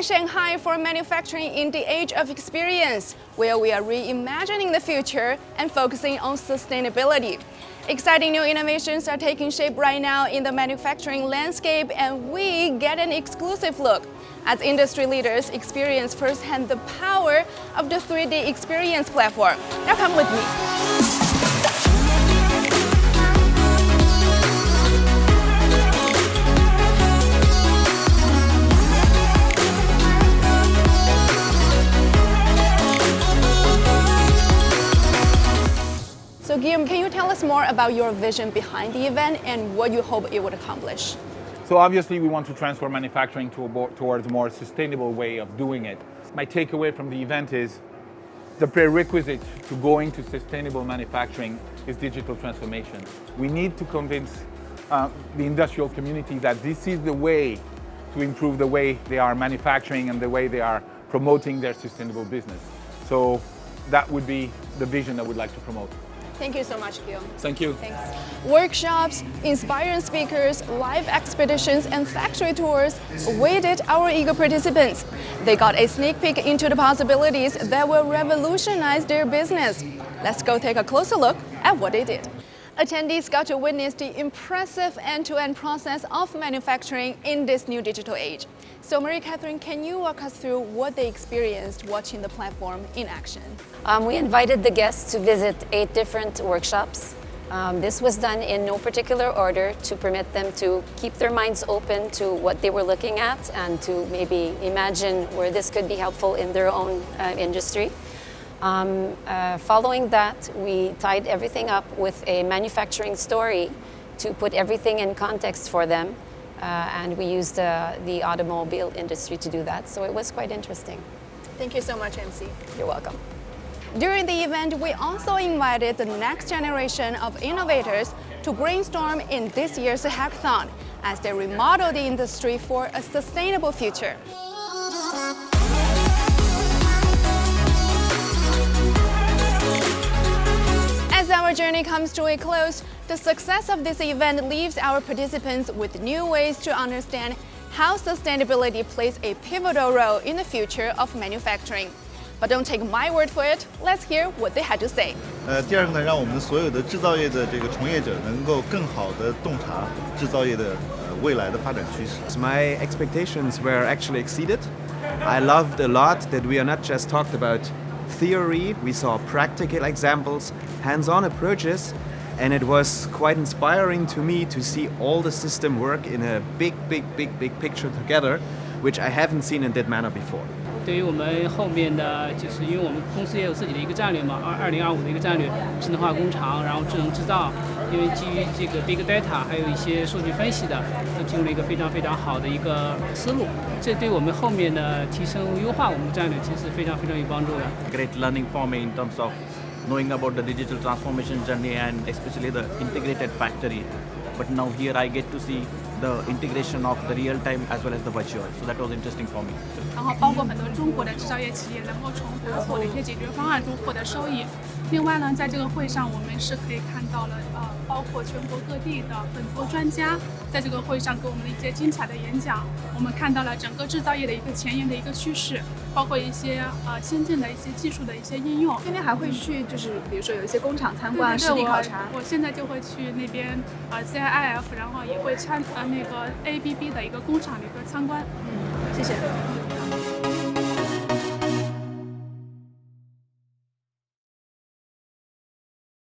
in Shanghai for manufacturing in the age of experience, where we are reimagining the future and focusing on sustainability. Exciting new innovations are taking shape right now in the manufacturing landscape, and we get an exclusive look as industry leaders experience firsthand the power of the 3D experience platform. Now come with me. So Guillaume, can you tell us more about your vision behind the event and what you hope it would accomplish? So obviously we want to transform manufacturing towards a more sustainable way of doing it. My takeaway from the event is the prerequisite to going to sustainable manufacturing is digital transformation. We need to convince the industrial community that this is the way to improve the way they are manufacturing and the way they are promoting their sustainable business. So that would be the vision I would like to promote. Thank you so much, Guillaume. Thank you. Thanks. Workshops, inspiring speakers, live expeditions, and factory tours awaited our eager participants. They got a sneak peek into the possibilities that will revolutionize their business. Let's go take a closer look at what they did. Attendees got to witness the impressive end-to-end process of manufacturing in this new digital age. So Marie-Catherine, can you walk us through what they experienced watching the platform in action? We invited the guests to visit 8 different workshops. This was done in no particular order to permit them to keep their minds open to what they were looking at and to maybe imagine where this could be helpful in their own industry. Following that, we tied everything up with a manufacturing story to put everything in context for them. And we used the automobile industry to do that, so it was quite interesting. Thank you so much, MC. You're welcome. During the event, we also invited the next generation of innovators to brainstorm in this year's hackathon as they remodel the industry for a sustainable future. As our journey comes to a close, the success of this event leaves our participants with new ways to understand how sustainability plays a pivotal role in the future of manufacturing. But don't take my word for it. Let's hear what they had to say. 第二个呢，让我们所有的制造业的这个从业者能够更好地洞察制造业的未来的发展趋势。My expectations were actually exceeded. I loved a lot that we are not just talked about theory, we saw practical examples, hands-on approaches, and it was quite inspiring to me to see all the system work in a big picture together, which I haven't seen in that manner before. 对于我们后面的，就是因为我们公司也有自己的一个战略嘛，2025的一个战略，智能化工厂，然后智能制造，因为基于这个 big data 还有一些数据分析的，进入了一个非常好的一个思路。这对我们后面的提升优化我们的战略，其实非常有帮助的。Great learning for me in terms of knowing about the digital transformation journey and especially the integrated factory. But now here I get to see the integration of the real time as well as the virtual. So that was interesting for me. 然后包括很多中国的制造业企业能够从合作的一些解决方案中获得收益。另外呢，在这个会上我们是可以看到了包括全国各地的很多专家在这个会上给我们的一些精彩的演讲。我们看到了整个制造业的一个前沿的一个趋势，包括一些先进的一些技术的一些应用。今天还会去，就是比如说有一些工厂参观、实地考察。我现在就会去那边CIIF， 然后也会那个 ABB 的一个工厂的一个参观。谢谢。